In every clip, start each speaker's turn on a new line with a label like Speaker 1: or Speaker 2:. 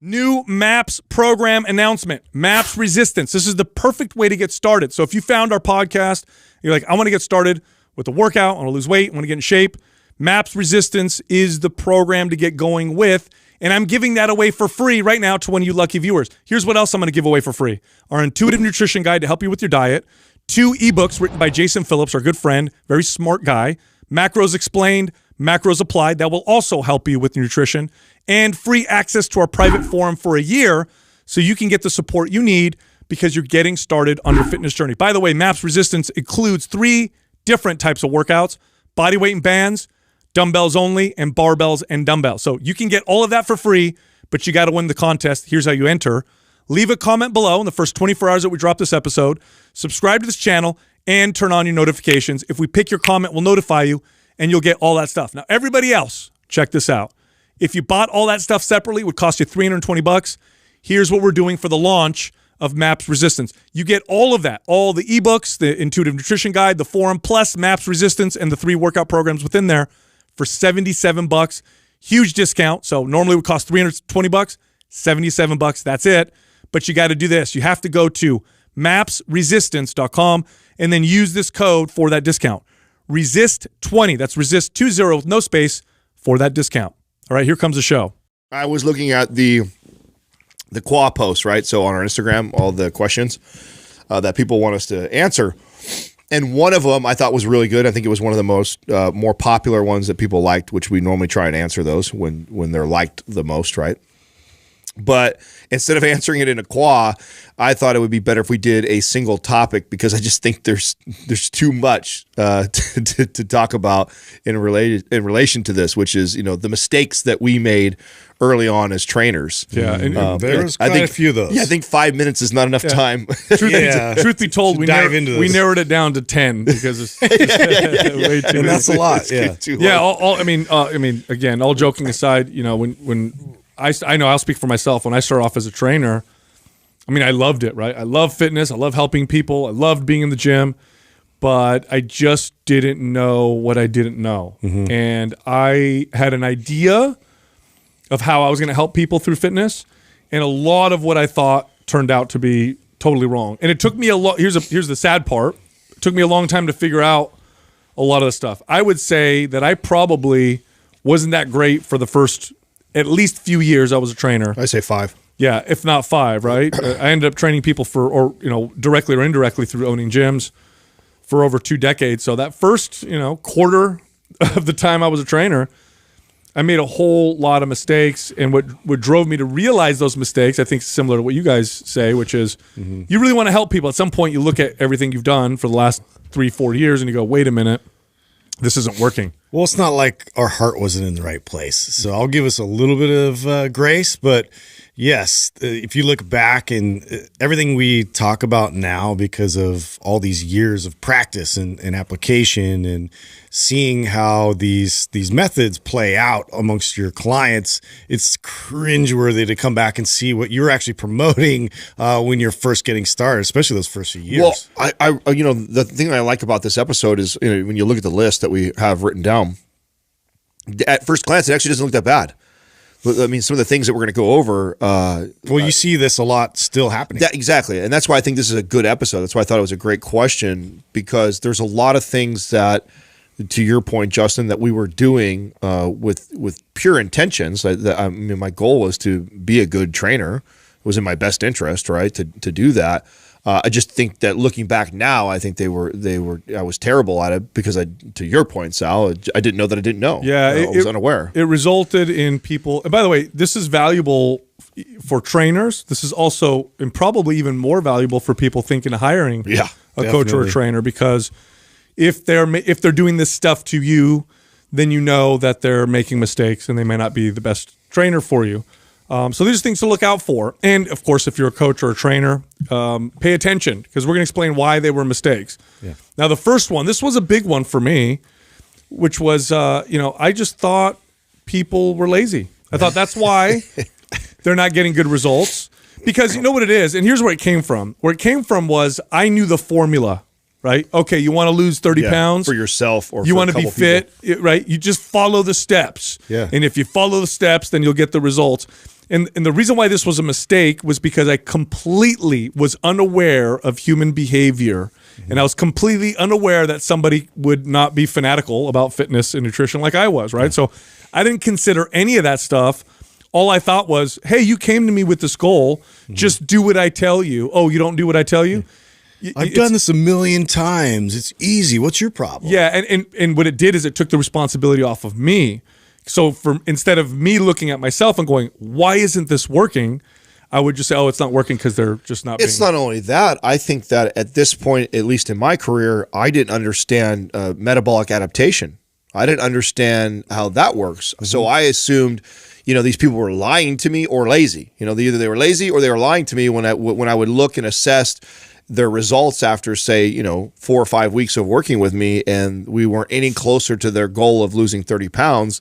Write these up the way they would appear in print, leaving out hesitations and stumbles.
Speaker 1: New MAPS program announcement, MAPS Resistance. This is the perfect way to get started. So if you found our podcast, you're like, I want to get started with a workout, I want to lose weight, I want to get in shape. MAPS Resistance is the program to get going with, and I'm giving that away for free right now to one of you lucky viewers. Here's what else I'm going to give away for free. Our intuitive nutrition guide to help you with your diet, 2 ebooks written by Jason Phillips, our good friend, very smart guy, Macros Explained, Macros Applied, that will also help you with nutrition, and free access to our private forum for a year so you can get the support you need because you're getting started on your fitness journey. By the way, MAPS Resistance includes 3 different types of workouts, body weight and bands, dumbbells only, and barbells and dumbbells. So you can get all of that for free, but you got to win the contest. Here's how you enter. Leave a comment below in the first 24 hours that we drop this episode. Subscribe to this channel and turn on your notifications. If we pick your comment, we'll notify you, and you'll get all that stuff. Now, everybody else, check this out. If you bought all that stuff separately, it would cost you $320. Here's what we're doing for the launch of MAPS Resistance. You get all of that, all the ebooks, the intuitive nutrition guide, the forum, plus MAPS Resistance and the 3 workout programs within there for $77. Huge discount. So normally it would cost $320, $77. That's it. But you got to do this. You have to go to mapsresistance.com and then use this code for that discount. Resist20. That's resist20 with no space for that discount. All right, here comes the show.
Speaker 2: I was looking at the QA post, right? So on our Instagram, all the questions that people want us to answer. And one of them I thought was really good. I think it was one of the most more popular ones that people liked, which we normally try and answer those when they're liked the most, right? But instead of answering it in a QA, I thought it would be better if we did a single topic because I just think there's too much to talk about in relation to this, which is the mistakes that we made early on as trainers.
Speaker 1: Yeah, and
Speaker 3: there's quite a few of those.
Speaker 2: Yeah, I think 5 minutes is not enough time.
Speaker 1: Truth be told, we narrowed it down to 10 because it's way too
Speaker 3: and that's a lot. Yeah,
Speaker 1: yeah. I mean, again, all joking aside, when I know I'll speak for myself. When I started off as a trainer, I mean, I loved it, right? I love fitness. I love helping people. I loved being in the gym, but I just didn't know what I didn't know. Mm-hmm. And I had an idea of how I was going to help people through fitness, and a lot of what I thought turned out to be totally wrong. And it took me a lot. Here's the sad part. It took me a long time to figure out a lot of the stuff. I would say that I probably wasn't that great for the first at least few years I was a trainer.
Speaker 3: I say 5.
Speaker 1: Yeah, if not 5, right? I ended up training people directly or indirectly through owning gyms for over 2 decades. So that first, quarter of the time I was a trainer, I made a whole lot of mistakes. And what drove me to realize those mistakes, I think is similar to what you guys say, which is you really want to help people. At some point, you look at everything you've done for the last 3-4 years and you go, wait a minute, this isn't working.
Speaker 3: Well, it's not like our heart wasn't in the right place. So I'll give us a little bit of grace. But yes, if you look back and everything we talk about now because of all these years of practice and application and seeing how these methods play out amongst your clients, it's cringeworthy to come back and see what you're actually promoting when you're first getting started, especially those first few years.
Speaker 2: Well, I the thing that I like about this episode is when you look at the list that we have written down, at first glance, it actually doesn't look that bad. I mean, some of the things that we're going to go over.
Speaker 3: You see this a lot still happening.
Speaker 2: Exactly. And that's why I think this is a good episode. That's why I thought it was a great question, because there's a lot of things that, to your point, Justin, that we were doing with pure intentions. I mean, my goal was to be a good trainer. It was in my best interest, right, to do that. I just think that looking back now, I think I was terrible at it because to your point, Sal, I didn't know that I didn't know.
Speaker 1: Yeah,
Speaker 2: I was unaware.
Speaker 1: It resulted in people, and by the way, this is valuable for trainers. This is also, and probably even more valuable for people thinking of hiring a coach or a trainer, because if they're doing this stuff to you, then you know that they're making mistakes and they may not be the best trainer for you. So these are things to look out for. And, of course, if you're a coach or a trainer, pay attention, because we're going to explain why they were mistakes. Yeah. Now, the first one, this was a big one for me, which was, I just thought people were lazy. I thought that's why they're not getting good results, because you know what it is. And here's where it came from. Where it came from was I knew the formula. Right? Okay, you want to lose 30 pounds?
Speaker 2: For yourself or
Speaker 1: you
Speaker 2: for
Speaker 1: want to be fit, right? You just follow the steps.
Speaker 3: Yeah.
Speaker 1: And if you follow the steps, then you'll get the results. And the reason why this was a mistake was because I completely was unaware of human behavior. And I was completely unaware that somebody would not be fanatical about fitness and nutrition like I was, right? So I didn't consider any of that stuff. All I thought was, hey, you came to me with this goal. Just do what I tell you. Oh, you don't do what I tell you?
Speaker 3: I've done this a million times. It's easy. What's your problem?
Speaker 1: Yeah, and what it did is it took the responsibility off of me. So instead of me looking at myself and going, why isn't this working? I would just say, oh, it's not working because they're just not.
Speaker 2: It's not only that. I think that at this point, at least in my career, I didn't understand metabolic adaptation. I didn't understand how that works. So I assumed, these people were lying to me or lazy. Either they were lazy or they were lying to me when I would look and assess their results after, say, 4 or 5 weeks of working with me, and we weren't any closer to their goal of losing 30 pounds.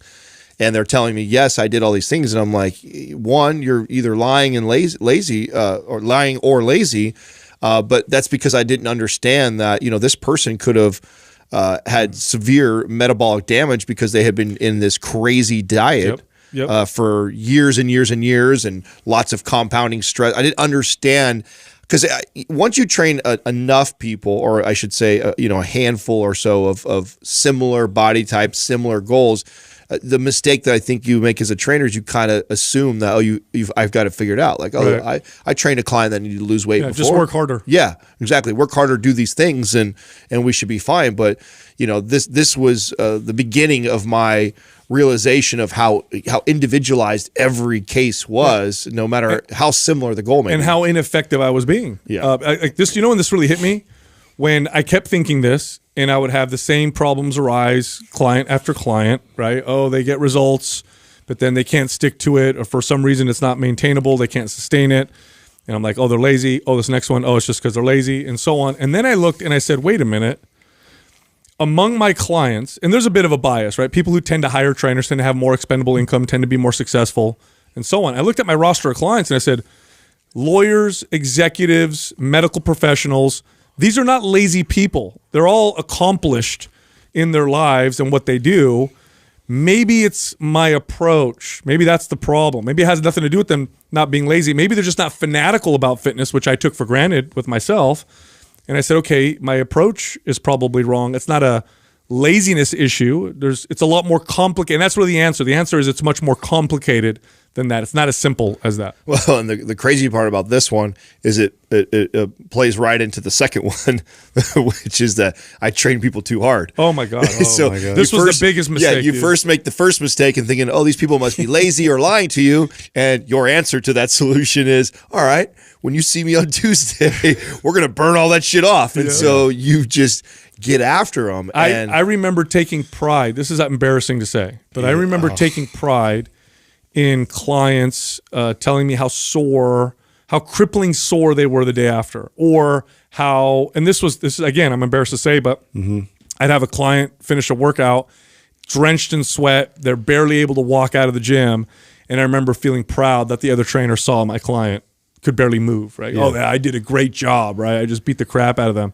Speaker 2: And they're telling me, yes, I did all these things. And I'm like, one, you're either lying and lazy, or lying or lazy. But that's because I didn't understand that, this person could have had severe metabolic damage because they had been in this crazy diet for years and years and years, and lots of compounding stress. I didn't understand, because once you train enough people, or I should say, a handful or so of similar body types, similar goals, the mistake that I think you make as a trainer is you kind of assume that, I've got it figured out. Like, right. I trained a client that needed to lose weight before.
Speaker 1: Just work harder.
Speaker 2: Yeah, exactly. Work harder, do these things, and we should be fine. But this was the beginning of my realization of how individualized every case was, no matter how similar the goal may be.
Speaker 1: And how ineffective I was being.
Speaker 2: Yeah.
Speaker 1: Like this, when this really hit me? When I kept thinking this, and I would have the same problems arise client after client, right? Oh, they get results, but then they can't stick to it, or for some reason it's not maintainable, they can't sustain it. And I'm like, oh, they're lazy. Oh, this next one, oh, it's just because they're lazy, and so on. And then I looked and I said, wait a minute. Among my clients, and there's a bit of a bias, right? People who tend to hire trainers tend to have more expendable income, tend to be more successful, and so on. I looked at my roster of clients and I said, lawyers, executives, medical professionals, these are not lazy people. They're all accomplished in their lives and what they do. Maybe it's my approach. Maybe that's the problem. Maybe it has nothing to do with them not being lazy. Maybe they're just not fanatical about fitness, which I took for granted with myself. And I said, okay, my approach is probably wrong. It's not a laziness issue. It's a lot more complicated. And that's really the answer. The answer is it's much more complicated than that. It's not as simple as that.
Speaker 2: Well, and the crazy part about this one is it plays right into the second one, which is that I train people too hard.
Speaker 1: Oh my God.
Speaker 2: So
Speaker 3: my God.
Speaker 1: This was the biggest mistake.
Speaker 2: Yeah, you first make the first mistake and thinking, oh, these people must be lazy or lying to you. And your answer to that solution is, all right, when you see me on Tuesday, we're going to burn all that shit off. And so you just get after them.
Speaker 1: I remember taking pride. This is embarrassing to say, but I remember taking pride in clients telling me how crippling sore they were the day after, or how, and this is again, I'm embarrassed to say, but I'd have a client finish a workout drenched in sweat. They're barely able to walk out of the gym. And I remember feeling proud that the other trainer saw my client could barely move, right? Yeah. Oh, I did a great job, right? I just beat the crap out of them.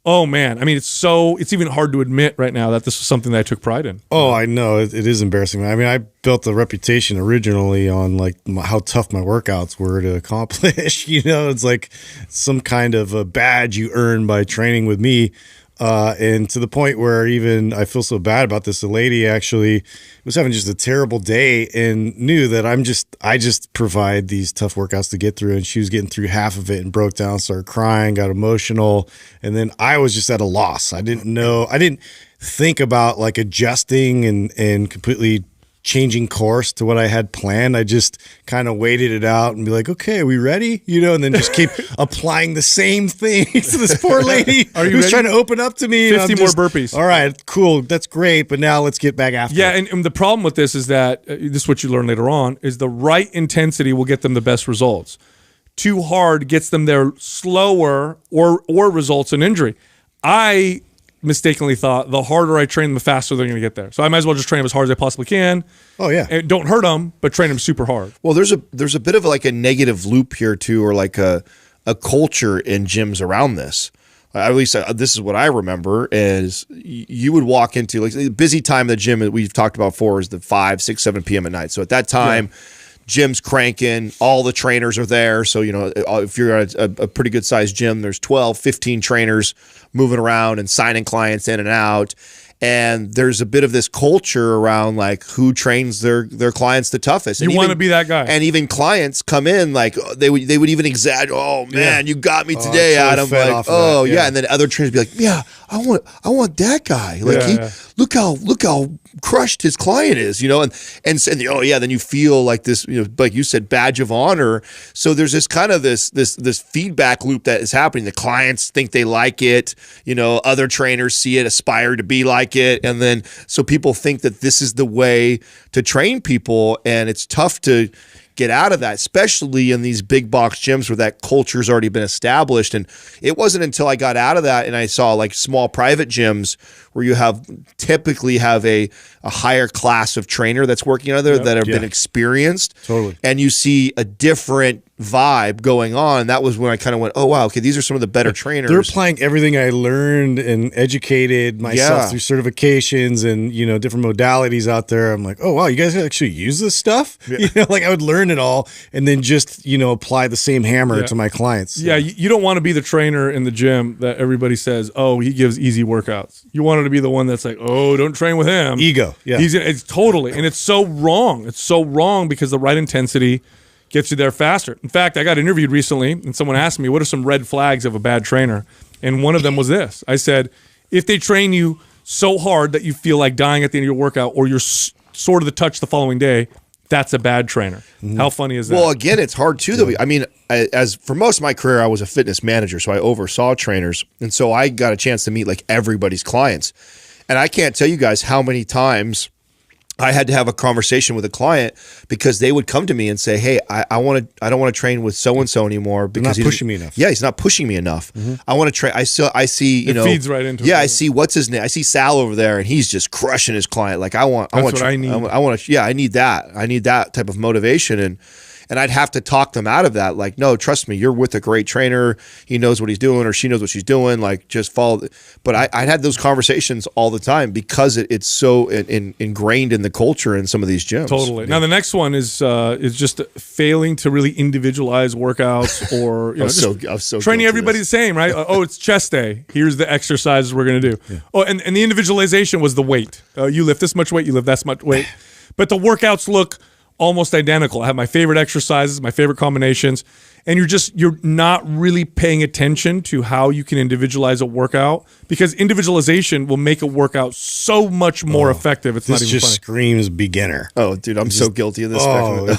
Speaker 1: Oh man, I mean, it's even hard to admit right now that this was something that I took pride in.
Speaker 3: Oh, I know it is embarrassing. I mean, I built a reputation originally on like how tough my workouts were to accomplish. It's like some kind of a badge you earn by training with me. And to the point where even I feel so bad about this, the lady actually was having just a terrible day and knew that I just provide these tough workouts to get through. And she was getting through half of it and broke down, started crying, got emotional. And then I was just at a loss. I didn't think about like adjusting and completely changing course to what I had planned. I just kind of waited it out and be like, okay, are we ready? And then just keep applying the same thing to this poor lady who's trying to open up to me.
Speaker 1: 50 more burpees.
Speaker 3: All right, cool. That's great. But now let's get back after it.
Speaker 1: And the problem with this is that, this is what you learn later on, is the right intensity will get them the best results. Too hard gets them there slower or results in injury. I mistakenly thought the harder I train them, the faster they're going to get there. So I might as well just train them as hard as I possibly can.
Speaker 3: Oh yeah,
Speaker 1: and don't hurt them, but train them super hard.
Speaker 2: Well, there's a bit of like a negative loop here too, or like a culture in gyms around this. At least this is what I remember. Is you would walk into like the busy time of the gym that we've talked about before is the 5, 6, 7 p.m. at night. So at that time, gym's cranking, all the trainers are there. So, if you're at a pretty good sized gym, there's 12, 15 trainers moving around and signing clients in and out. And there's a bit of this culture around like who trains their clients the toughest. And
Speaker 1: you want to be that guy.
Speaker 2: And even clients come in like they would even exaggerate. Oh man, you got me today, Adam. Like, oh yeah. And then other trainers be like, yeah, I want that guy. Like look how crushed his client is, and oh yeah, then you feel like this, like you said, badge of honor. So there's this kind of this feedback loop that is happening. The clients think they like it, other trainers see it, aspire to be like it, and then so people think that this is the way to train people, and it's tough to get out of that, especially in these big box gyms where that culture's already been established. And it wasn't until I got out of that and I saw like small private gyms where you typically have a higher class of trainer that's working out there that have been experienced.
Speaker 3: Totally.
Speaker 2: And you see a different vibe going on. That was when I kind of went, oh wow, okay, these are some of the better trainers.
Speaker 3: They're applying everything I learned and educated myself through certifications and different modalities out there. I'm like, oh wow, you guys actually use this stuff? Like I would learn it all and then just apply the same hammer to my clients.
Speaker 1: Yeah, you don't want to be the trainer in the gym that everybody says, oh, he gives easy workouts. You want to be the one that's like, oh, don't train with him.
Speaker 3: Ego. Yeah.
Speaker 1: It's totally, and it's so wrong. It's so wrong because the right intensity gets you there faster. In fact, I got interviewed recently, and someone asked me, what are some red flags of a bad trainer? And one of them was this. I said, if they train you so hard that you feel like dying at the end of your workout, or you're sort of the touch the following day, that's a bad trainer. How funny is that?
Speaker 2: Well, again, it's hard too, though. I mean, as for most of my career, I was a fitness manager, so I oversaw trainers. And so I got a chance to meet like everybody's clients. And I can't tell you guys how many times I had to have a conversation with a client because they would come to me and say, "Hey, I don't want to train with so and so anymore because
Speaker 3: he's not pushing me enough."
Speaker 2: Yeah, he's not pushing me enough. I want to train. I see.
Speaker 1: It feeds right into it.
Speaker 2: Yeah, I see. What's his name? I see Sal over there, and he's just crushing his client. Like I want
Speaker 1: what I need.
Speaker 2: I want to. Yeah, I need that. I need that type of motivation and I'd have to talk them out of that. Like, no, trust me, you're with a great trainer. He knows what he's doing, or she knows what she's doing. Like, just follow. But I had those conversations all the time because it's so ingrained in the culture in some of these gyms.
Speaker 1: Totally. Now the next one is just failing to really individualize workouts, or
Speaker 2: I was so
Speaker 1: training everybody the same, right? Oh, it's chest day. Here's the exercises we're going to do. Yeah. Oh, and the individualization was the weight. You lift this much weight, you lift that much weight, but the workouts look almost identical. I have my favorite exercises, my favorite combinations, and you're not really paying attention to how you can individualize a workout, because individualization will make a workout so much more effective. It's not even
Speaker 3: just
Speaker 1: funny.
Speaker 3: Screams beginner.
Speaker 2: Oh, dude, I'm so guilty of this.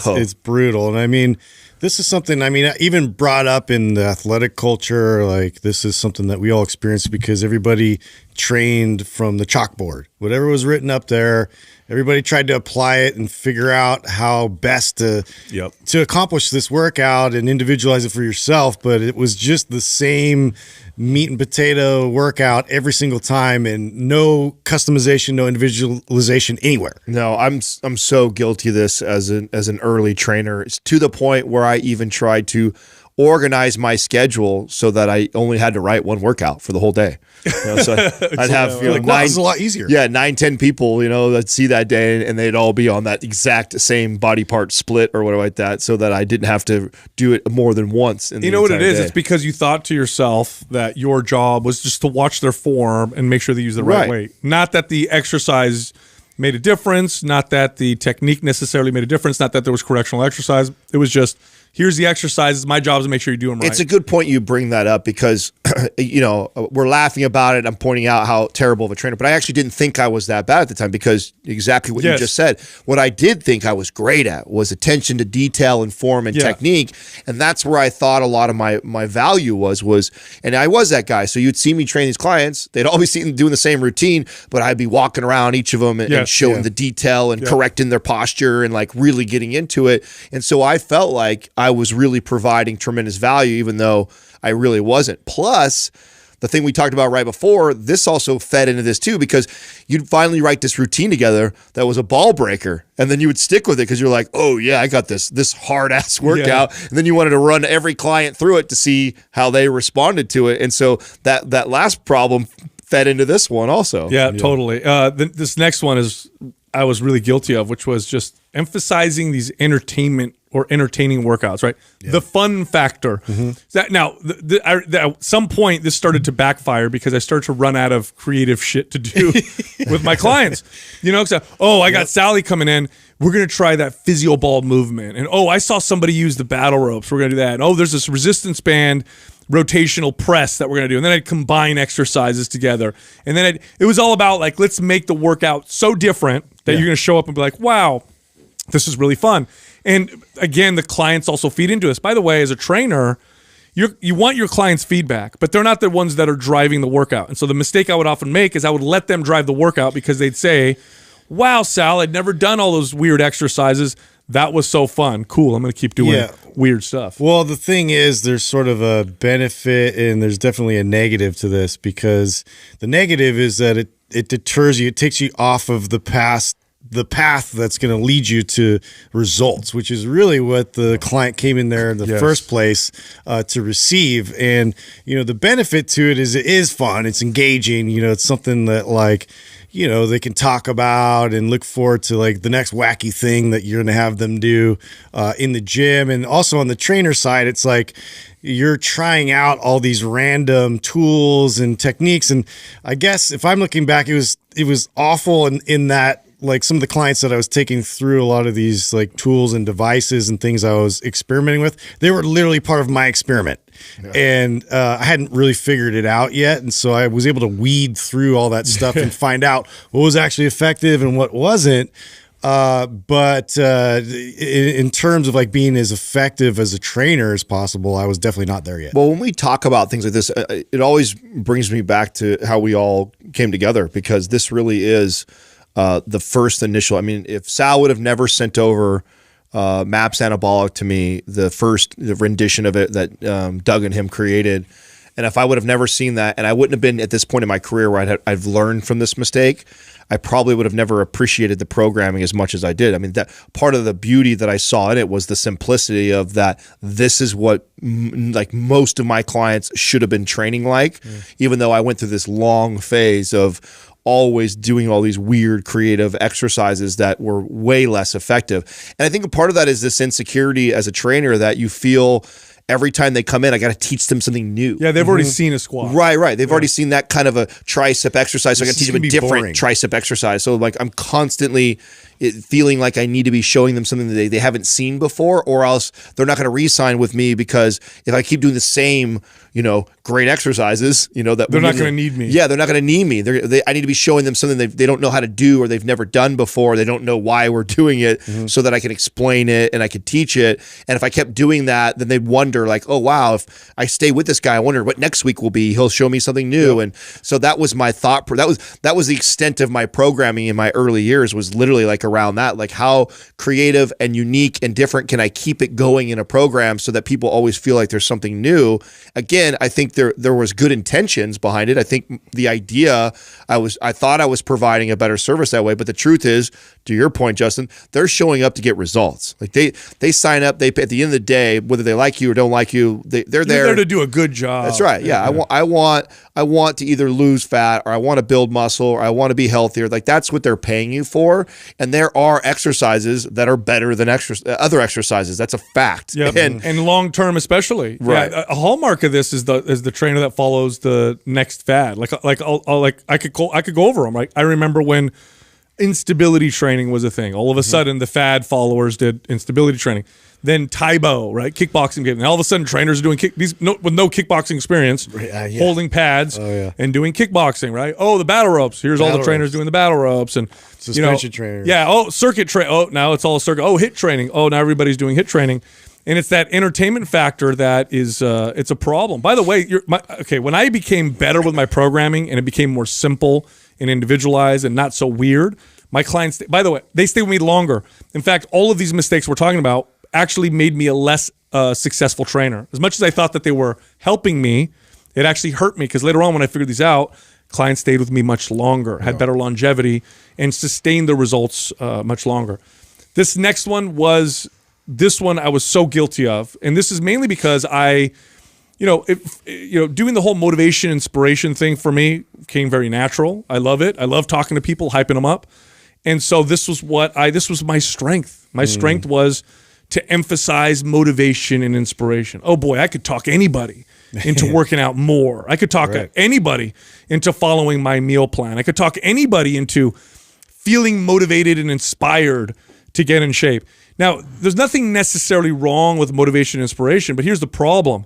Speaker 3: It's brutal. And I mean, this is something, even brought up in the athletic culture, like this is something that we all experience because everybody trained from the chalkboard. Whatever was written up there, everybody tried to apply it and figure out how best to accomplish this workout and individualize it for yourself. But it was just the same meat and potato workout every single time, and no customization, no individualization anywhere.
Speaker 2: No, I'm so guilty of this as an early trainer. It's to the point where I even tried to organize my schedule so that I only had to write one workout for the whole day. So I'd have
Speaker 3: this is a lot easier.
Speaker 2: Yeah, 9-10 people, that see that day, and they'd all be on that exact same body part split or whatever like that, so that I didn't have to do it more than once. In the
Speaker 1: what it is?
Speaker 2: day.
Speaker 1: It's because you thought to yourself that your job was just to watch their form and make sure they use the right weight. Not that the exercise made a difference, not that the technique necessarily made a difference, not that there was correctional exercise. It was just, here's the exercises. My job is to make sure you do them right.
Speaker 2: It's a good point you bring that up because, we're laughing about it. I'm pointing out how terrible of a trainer, but I actually didn't think I was that bad at the time because exactly what you just said. What I did think I was great at was attention to detail and form and technique. And that's where I thought a lot of my value was, and I was that guy. So you'd see me train these clients. They'd always see them doing the same routine, but I'd be walking around each of them and showing the detail and correcting their posture and like really getting into it. And so I felt like I was really providing tremendous value, even though I really wasn't. Plus, the thing we talked about right before, this also fed into this too, because you'd finally write this routine together that was a ball breaker, and then you would stick with it because you're like, oh yeah, I got this hard ass workout, and then you wanted to run every client through it to see how they responded to it, and so that last problem fed into this one also.
Speaker 1: Yeah, totally. This next one is I was really guilty of, which was just emphasizing these entertainment or entertaining workouts, right? The fun factor. That now, at some point, this started to backfire because I started to run out of creative shit to do with my clients. You know, so, I got Sally coming in. We're going to try that physio ball movement. And, I saw somebody use the battle ropes. We're going to do that. And, there's this resistance band rotational press that we're going to do. And then I'd combine exercises together. And then it was all about, like, let's make the workout so different that you're going to show up and be like, wow, this is really fun. And again, the clients also feed into us. By the way, as a trainer, you want your clients' feedback, but they're not the ones that are driving the workout. And so the mistake I would often make is I would let them drive the workout because they'd say, wow, Sal, I'd never done all those weird exercises. That was so fun. Cool. I'm going to keep doing weird stuff.
Speaker 3: Well, the thing is, there's sort of a benefit and there's definitely a negative to this, because the negative is that it deters you. It takes you off of the path that's going to lead you to results, which is really what the client came in there in the first place to receive. And, the benefit to it is fun. It's engaging. It's something that, like, they can talk about and look forward to, like, the next wacky thing that you're going to have them do in the gym. And also on the trainer side, it's like you're trying out all these random tools and techniques. And I guess if I'm looking back, it was awful in that, like, some of the clients that I was taking through a lot of these, like, tools and devices and things I was experimenting with, they were literally part of my experiment. And I hadn't really figured it out yet. And so I was able to weed through all that stuff and find out what was actually effective and what wasn't. But in terms of, like, being as effective as a trainer as possible, I was definitely not there yet.
Speaker 2: Well, when we talk about things like this, it always brings me back to how we all came together, because this really is the first initial. I mean, if Sal would have never sent over MAPS Anabolic to me, the rendition of it that Doug and him created, and if I would have never seen that, and I wouldn't have been at this point in my career where I've learned from this mistake, I probably would have never appreciated the programming as much as I did. I mean, that part of the beauty that I saw in it was the simplicity of that. This is what like most of my clients should have been training like, even though I went through this long phase of always doing all these weird creative exercises that were way less effective. And I think a part of that is this insecurity as a trainer that you feel every time they come in, I got to teach them something new.
Speaker 1: Yeah, they've already seen a squat.
Speaker 2: Right. They've already seen that kind of a tricep exercise. So I got to teach them a different tricep exercise. So, like, I'm constantly feeling like I need to be showing them something that they haven't seen before, or else they're not going to re-sign with me, because if I keep doing the same, great exercises, that
Speaker 1: they're not going to need me.
Speaker 2: Yeah, they're not going to need me. I need to be showing them something they don't know how to do, or they've never done before. They don't know why we're doing it, so that I can explain it and I can teach it. And if I kept doing that, then they'd wonder, like, oh wow, if I stay with this guy, I wonder what next week will be. He'll show me something new. And so that was my thought. That was the extent of my programming in my early years, was literally like around that, like, how creative and unique and different can I keep it going in a program so that people always feel like there's something new. Again, I think there was good intentions behind it. I think the idea, I thought I was providing a better service that way, but the truth is, to your point, Justin, they're showing up to get results. Like, they sign up, at the end of the day, whether they like you or don't like you, they're there.
Speaker 1: You're there to do a good job.
Speaker 2: That's right. Yeah. I want to either lose fat, or I want to build muscle, or I want to be healthier. Like, that's what they're paying you for. And there are exercises that are better than other exercises. That's a fact.
Speaker 1: Yep. And long term, especially.
Speaker 2: Right.
Speaker 1: Yeah, a hallmark of this is the trainer that follows the next fad. I could go over them. Right. I remember when instability training was a thing. All of a sudden, the fad followers did instability training. Then Taibo, right? Kickboxing game. And all of a sudden, trainers are doing with no kickboxing experience, holding pads and doing kickboxing, right? Oh, the battle ropes. Here's all the trainers doing the battle ropes. And
Speaker 3: suspension trainers.
Speaker 1: Yeah. Oh, circuit training. Oh, now it's all circuit. Oh, hit training. Oh, now everybody's doing hit training. And it's that entertainment factor that is it's a problem. By the way, when I became better with my programming and it became more simple and individualized and not so weird, my clients, by the way, they stay with me longer. In fact, all of these mistakes we're talking about actually made me a less successful trainer. As much as I thought that they were helping me, it actually hurt me, because later on when I figured these out, clients stayed with me much longer, had better longevity, and sustained the results much longer. This next one was... This one I was so guilty of, and this is mainly because doing the whole motivation, inspiration thing for me came very natural. I love it. I love talking to people, hyping them up, And so this was my strength. My strength was to emphasize motivation and inspiration. Oh boy, I could talk anybody into working out more. I could talk anybody into following my meal plan. I could talk anybody into feeling motivated and inspired to get in shape. Now, there's nothing necessarily wrong with motivation and inspiration, but here's the problem.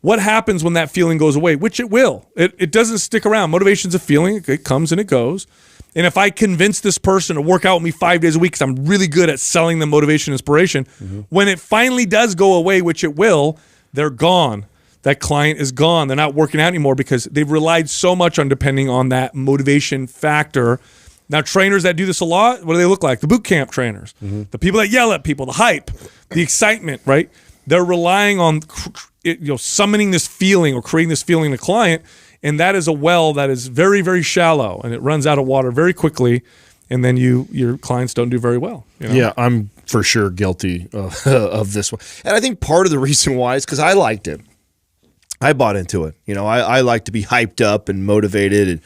Speaker 1: What happens when that feeling goes away? Which it will. It doesn't stick around. Motivation's a feeling. It comes and it goes. And if I convince this person to work out with me 5 days a week because I'm really good at selling them motivation and inspiration, when it finally does go away, which it will, they're gone. That client is gone. They're not working out anymore because they've relied so much on depending on that motivation factor. Now, trainers that do this a lot, what do they look like? The boot camp trainers, the people that yell at people, the hype, the excitement, right? They're relying on summoning this feeling or creating this feeling in the client, and that is a well that is very, very shallow, and it runs out of water very quickly, and then your clients don't do very well.
Speaker 2: Yeah, I'm for sure guilty of this one. And I think part of the reason why is because I liked it. I bought into it. I like to be hyped up and motivated, and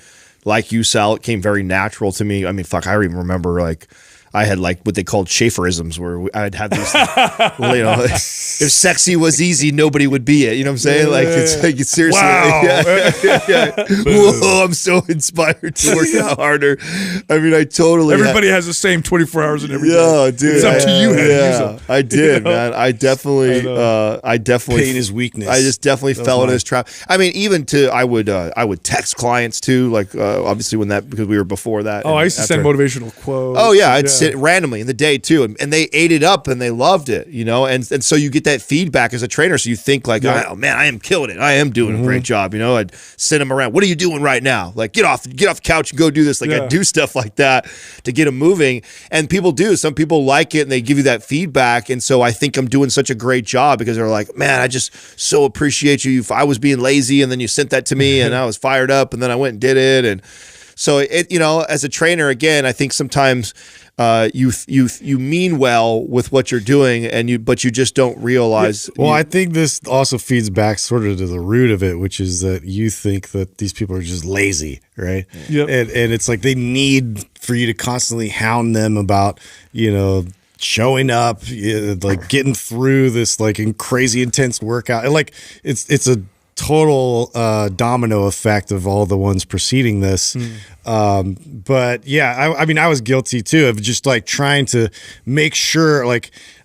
Speaker 2: like you, Sal, it came very natural to me. I mean, I even remember I had what they called Schaeferisms, where I'd have these, if sexy was easy, nobody would be it. You know what I'm saying? It's seriously.
Speaker 1: Wow.
Speaker 2: Whoa, I'm so inspired to work out harder. I mean, I totally.
Speaker 1: Everybody has the same 24 hours in every day.
Speaker 2: Yeah, dude.
Speaker 1: It's up to you how to use them.
Speaker 2: I did, man. I definitely.
Speaker 3: Pain is weakness.
Speaker 2: I just definitely fell into this trap. I mean, I would text clients too, obviously because we were before that.
Speaker 1: Oh, I used to send motivational quotes.
Speaker 2: Oh yeah, I'd sit randomly in the day too, and they ate it up and they loved it, and so you get that feedback as a trainer, so you think oh man, I am killing it, I am doing a great job. I'd send them around. What are you doing right now? Get off the couch and go do this. I do stuff like that to get them moving, and people do. Some people like it and they give you that feedback, and so I think I'm doing such a great job because they're like, man, I just so appreciate you. I was being lazy and then you sent that to me and I was fired up and then I went and did it. And so as a trainer, again, I think sometimes you mean well with what you're doing, but you just don't realize.
Speaker 3: Well, I think this also feeds back sort of to the root of it, which is that you think that these people are just lazy, right?
Speaker 1: Yep.
Speaker 3: And it's like they need for you to constantly hound them about, showing up, getting through this crazy intense workout. And it's a total domino effect of all the ones preceding this. But yeah, I mean, I was guilty too of just trying to make sure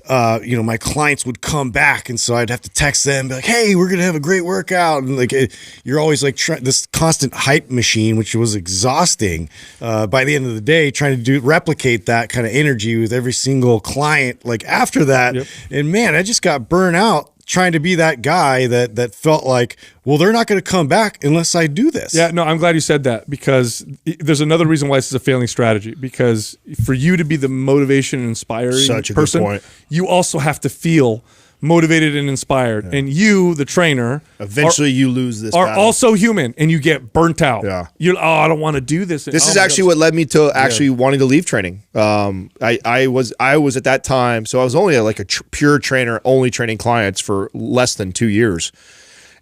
Speaker 3: my clients would come back. And so I'd have to text them, be like, hey, we're going to have a great workout. And you're always this constant hype machine, which was exhausting. By the end of the day, trying to replicate that kind of energy with every single client, after that. Yep. And man, I just got burnt out trying to be that guy that felt like, well, they're not going to come back unless I do this.
Speaker 1: Yeah, no, I'm glad you said that, because there's another reason why this is a failing strategy. Because for you to be the motivation and inspiring person, you also have to feel motivated and inspired. Yeah. And you, the trainer,
Speaker 2: eventually you lose this
Speaker 1: are
Speaker 2: battle.
Speaker 1: Also human, and you get burnt out.
Speaker 2: Yeah.
Speaker 1: I don't want to do this.
Speaker 2: This is actually what led me to actually wanting to leave training. I was at that time, so I was only a pure trainer, only training clients for less than 2 years.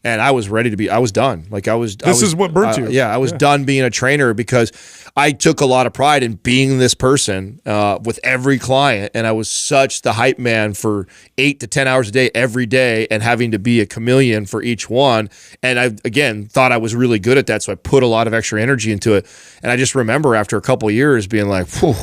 Speaker 2: And I was ready to be, I was done. This
Speaker 1: is what burnt you.
Speaker 2: Yeah, I was done being a trainer because I took a lot of pride in being this person with every client. And I was such the hype man for 8 to 10 hours a day, every day, and having to be a chameleon for each one. And I, again, thought I was really good at that. So I put a lot of extra energy into it. And I just remember after a couple of years being like, whew,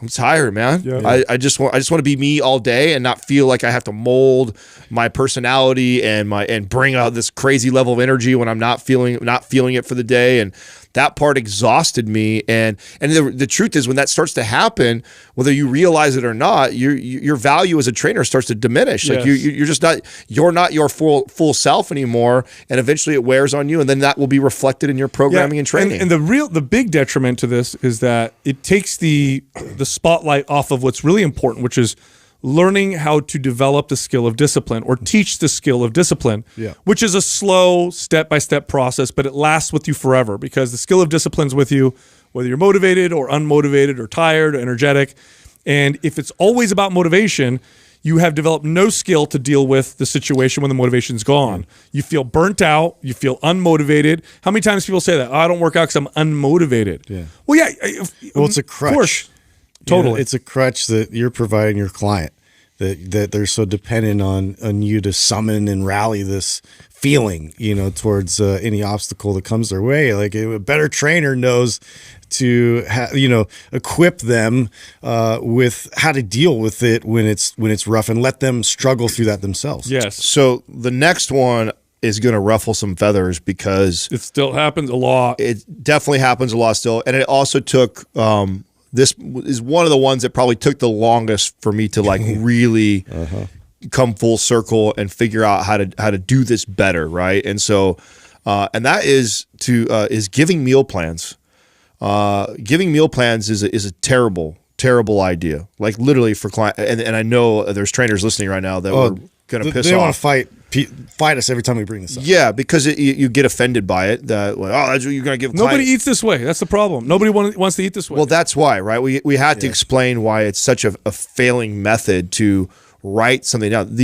Speaker 2: I'm tired, man. Yeah. I just want to be me all day and not feel like I have to mold my personality and bring out this crazy level of energy when I'm not feeling it for the day. And that part exhausted me. And the truth is, when that starts to happen, whether you realize it or not, your value as a trainer starts to diminish. Yes. You're not your full self anymore, and eventually it wears on you, and then that will be reflected in your programming and training.
Speaker 1: And the big detriment to this is that it takes the spotlight off of what's really important, which is learning how to develop the skill of discipline, or teach the skill of discipline, which is a slow step-by-step process, but it lasts with you forever, because the skill of discipline's with you whether you're motivated or unmotivated or tired or energetic. And if it's always about motivation, you have developed no skill to deal with the situation when the motivation's gone. You feel burnt out. You feel unmotivated. How many times people say that? Oh, I don't work out because I'm unmotivated.
Speaker 3: Yeah.
Speaker 1: Well, yeah.
Speaker 3: Well, it's a crutch.
Speaker 1: Of course. Totally.
Speaker 3: It's a crutch that you're providing your client, that they're so dependent on you to summon and rally this feeling, towards any obstacle that comes their way. Like a better trainer knows to equip them with how to deal with it when it's rough, and let them struggle through that themselves.
Speaker 1: Yes.
Speaker 2: So the next one is going to ruffle some feathers because
Speaker 1: it still happens a lot.
Speaker 2: It definitely happens a lot still, and it also took. This is one of the ones that probably took the longest for me to like really come full circle and figure out how to do this better, right? And so, and that is giving meal plans. Giving meal plans is a terrible idea. Like literally for client, and I know there's trainers listening right now that were going to piss off.
Speaker 3: They want to fight us every time we bring this up.
Speaker 2: Yeah, because you get offended by it. That like, that's what you're going to give.
Speaker 1: Nobody eats this way. That's the problem. Nobody wants to eat this way.
Speaker 2: Well, that's why, right? We had to explain why it's such a failing method to write something down.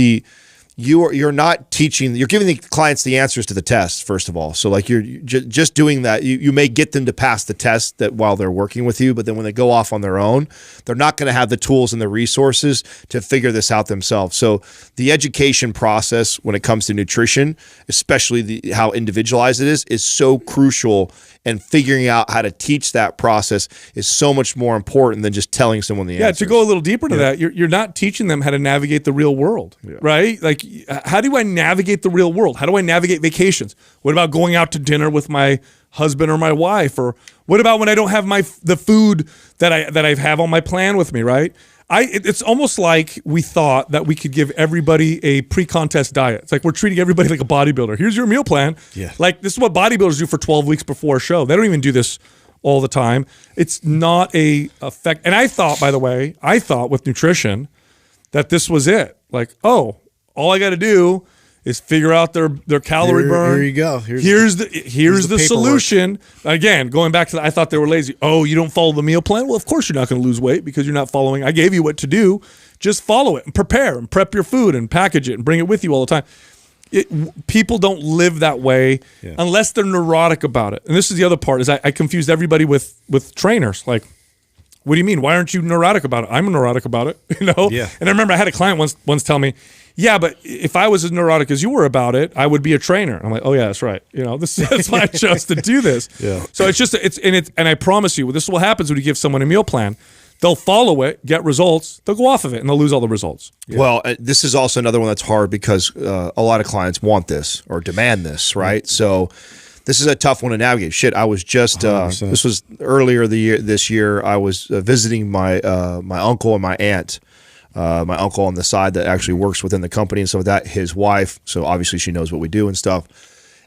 Speaker 2: You're not teaching. You're giving the clients the answers to the test, first of all. So like you're just doing that. You may get them to pass the test that while they're working with you, but then when they go off on their own, they're not going to have the tools and the resources to figure this out themselves. So the education process when it comes to nutrition, especially how individualized it is so crucial. And figuring out how to teach that process is so much more important than just telling someone the answers.
Speaker 1: To go a little deeper to that, you're not teaching them how to navigate the real world, right? Like, how do I navigate the real world? How do I navigate vacations? What about going out to dinner with my husband or my wife? Or what about when I don't have the food that I have on my plan with me, right? It's almost like we thought that we could give everybody a pre-contest diet. It's like we're treating everybody like a bodybuilder. Here's your meal plan.
Speaker 3: Yeah.
Speaker 1: Like this is what bodybuilders do for 12 weeks before a show. They don't even do this all the time. It's not a effect. And I thought, by the way, with nutrition that this was it. Like, all I got to do is figure out their calorie burn.
Speaker 3: Here you go.
Speaker 1: Here's the solution. Again, going back to I thought they were lazy. Oh, you don't follow the meal plan? Well, of course you're not going to lose weight because you're not following. I gave you what to do. Just follow it and prepare and prep your food and package it and bring it with you all the time. People don't live that way unless they're neurotic about it. And this is the other part is I confused everybody with trainers. Like, what do you mean? Why aren't you neurotic about it? I'm neurotic about it,
Speaker 3: Yeah.
Speaker 1: And I remember I had a client once tell me, yeah, but if I was as neurotic as you were about it, I would be a trainer. I'm like, oh yeah, that's right. That's why I chose to do this.
Speaker 3: Yeah.
Speaker 1: So it's just and I promise you, this is what happens when you give someone a meal plan. They'll follow it, get results, they'll go off of it, and they'll lose all the results.
Speaker 2: Yeah. Well, this is also another one that's hard because a lot of clients want this or demand this, right? So this is a tough one to navigate. Shit, I was just this was earlier this year. I was visiting my uncle and my aunt. My uncle on the side that actually works within the company and stuff like that, his wife. So obviously she knows what we do and stuff.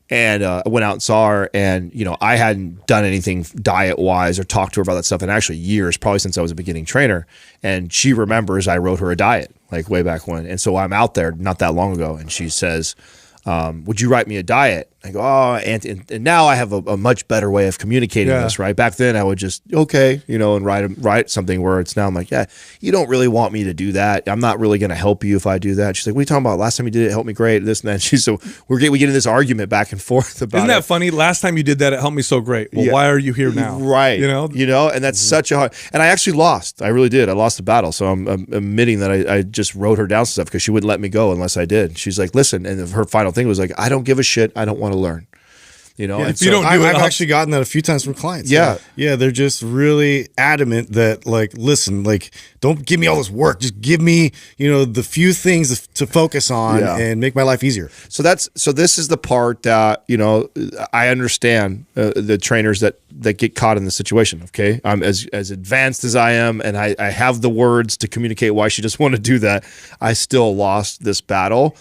Speaker 2: And I went out and saw her, and I hadn't done anything diet wise or talked to her about that stuff in actually years, probably since I was a beginning trainer. And she remembers I wrote her a diet like way back when. And so I'm out there not that long ago, and she says, would you write me a diet? I go, and now I have a much better way of communicating this, right? Back then I would just, and write something where it's now I'm like, yeah, you don't really want me to do that. I'm not really going to help you if I do that. She's like, what are you talking about? Last time you did it, helped me great, this and that. So we get in this argument back and forth about
Speaker 1: Isn't that funny? Last time you did that, it helped me so great. Well, why are you here now?
Speaker 2: Right. And that's such a hard, and I actually lost. I really did. I lost the battle. So I'm admitting that I just wrote her down stuff because she wouldn't let me go unless I did. She's like, listen, and her final thing was like, I don't give a shit. I don't want to learn.
Speaker 3: If you don't do it, I've actually gotten that a few times from clients.
Speaker 2: Yeah.
Speaker 3: They're just really adamant that, like, listen, like, don't give me all this work. Just give me, the few things to focus on and make my life easier.
Speaker 2: So this is the part that, I understand the trainers that get caught in the situation. Okay. I'm as advanced as I am, and I have the words to communicate why she just want to do that. I still lost this battle.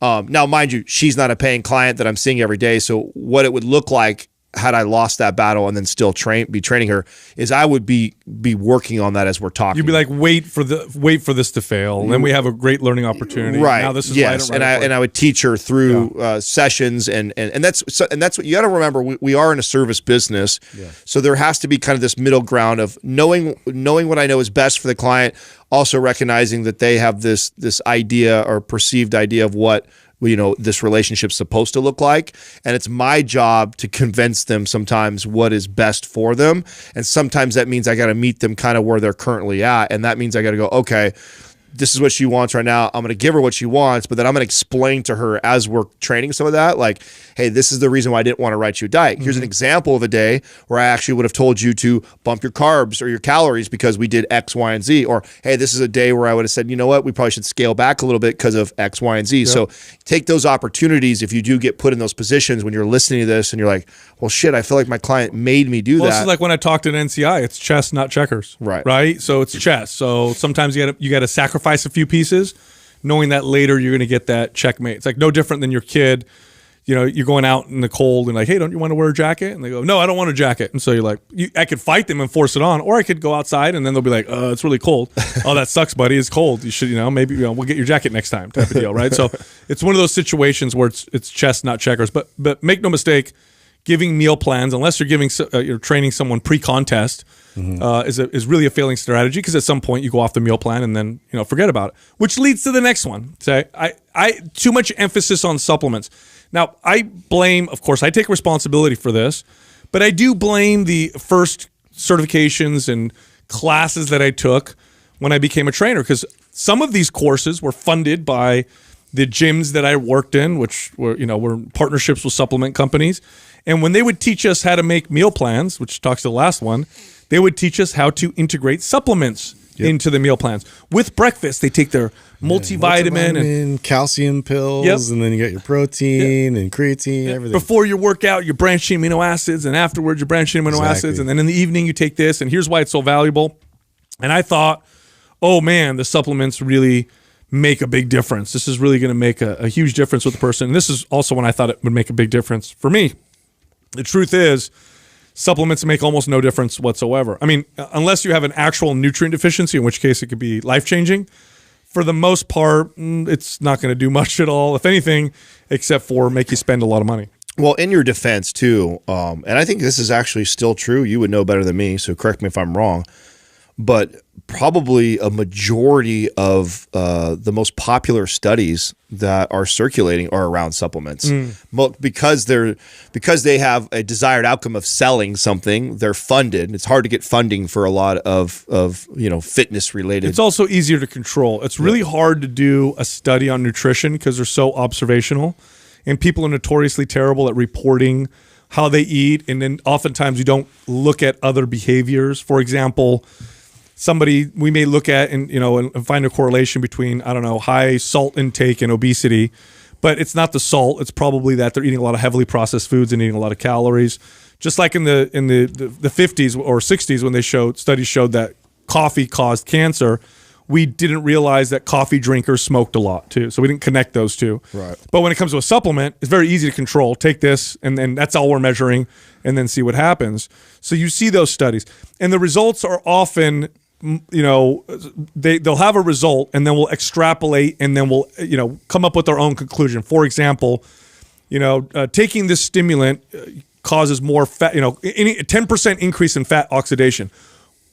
Speaker 2: Now, mind you, she's not a paying client that I'm seeing every day. So what it would look like had I lost that battle and then still be training her is I would be working on that as we're talking.
Speaker 1: You'd be like, wait for this to fail, and then we have a great learning opportunity.
Speaker 2: Right.
Speaker 1: Now this is
Speaker 2: and I would teach her through sessions, and that's what you got to remember. We are in a service business, so there has to be kind of this middle ground of knowing what I know is best for the client. also recognizing that they have this idea or perceived idea of what this relationship's supposed to look like. And it's my job to convince them sometimes what is best for them. And sometimes that means I got to meet them kind of where they're currently at. And that means I got to go, okay, this is what she wants right now. I'm going to give her what she wants, but then I'm going to explain to her as we're training some of that, like, hey, this is the reason why I didn't want to write you a diet. Here's an example of a day where I actually would have told you to bump your carbs or your calories because we did X, Y, and Z. Or, hey, this is a day where I would have said, you know what, we probably should scale back a little bit because of X, Y, and Z. Yep. So take those opportunities if you do get put in those positions when you're listening to this and you're like, well, shit, I feel like my client made me do that.
Speaker 1: This is like when I talked at NCI, it's chess, not checkers. Right? So it's chess. So sometimes you got to sacrifice a few pieces, knowing that later you're going to get that checkmate. It's like no different than your kid. You're going out in the cold and like, hey, don't you want to wear a jacket? And they go, no, I don't want a jacket. And so you're like, I could fight them and force it on, or I could go outside and then they'll be like, it's really cold. Oh, that sucks, buddy. It's cold. You should, maybe we'll get your jacket next time, type of deal, right? So it's one of those situations where it's chess, not checkers. But make no mistake, giving meal plans, unless you're training someone pre-contest, is really a failing strategy, because at some point you go off the meal plan and then forget about it. Which leads to the next one. Say I too much emphasis on supplements. Now I blame, of course, I take responsibility for this, but I do blame the first certifications and classes that I took when I became a trainer, because some of these courses were funded by the gyms that I worked in, which were partnerships with supplement companies. And when they would teach us how to make meal plans, which talks to the last one, they would teach us how to integrate supplements into the meal plans. With breakfast, they take their multivitamin and
Speaker 3: calcium pills, and then you got your protein and creatine, everything.
Speaker 1: Before your workout, you're branching amino acids, and afterwards, you're branching amino acids, and then in the evening, you take this, and here's why it's so valuable. And I thought, oh man, the supplements really make a big difference. This is really going to make a huge difference with the person. And this is also when I thought it would make a big difference for me. The truth is, supplements make almost no difference whatsoever. I mean, unless you have an actual nutrient deficiency, in which case it could be life-changing. For the most part, it's not going to do much at all, if anything, except for make you spend a lot of money.
Speaker 2: Well, in your defense, too, and I think this is actually still true. You would know better than me, so correct me if I'm wrong. But probably a majority of the most popular studies that are circulating are around supplements. Because they have a desired outcome of selling something, they're funded. It's hard to get funding for a lot of fitness related.
Speaker 1: It's also easier to control. It's really hard to do a study on nutrition because they're so observational, and people are notoriously terrible at reporting how they eat, and then oftentimes you don't look at other behaviors. For example, we may look at and find a correlation between, I don't know, high salt intake and obesity, but it's not the salt. It's probably that they're eating a lot of heavily processed foods and eating a lot of calories. Just like in the 50s or 60s when studies showed that coffee caused cancer, we didn't realize that coffee drinkers smoked a lot too. So we didn't connect those two.
Speaker 2: Right.
Speaker 1: But when it comes to a supplement, it's very easy to control. Take this, and then that's all we're measuring, and then see what happens. So you see those studies, and the results are often, they'll have a result, and then we'll extrapolate, and then we'll come up with our own conclusion. For example, taking this stimulant causes more fat. A 10% increase in fat oxidation.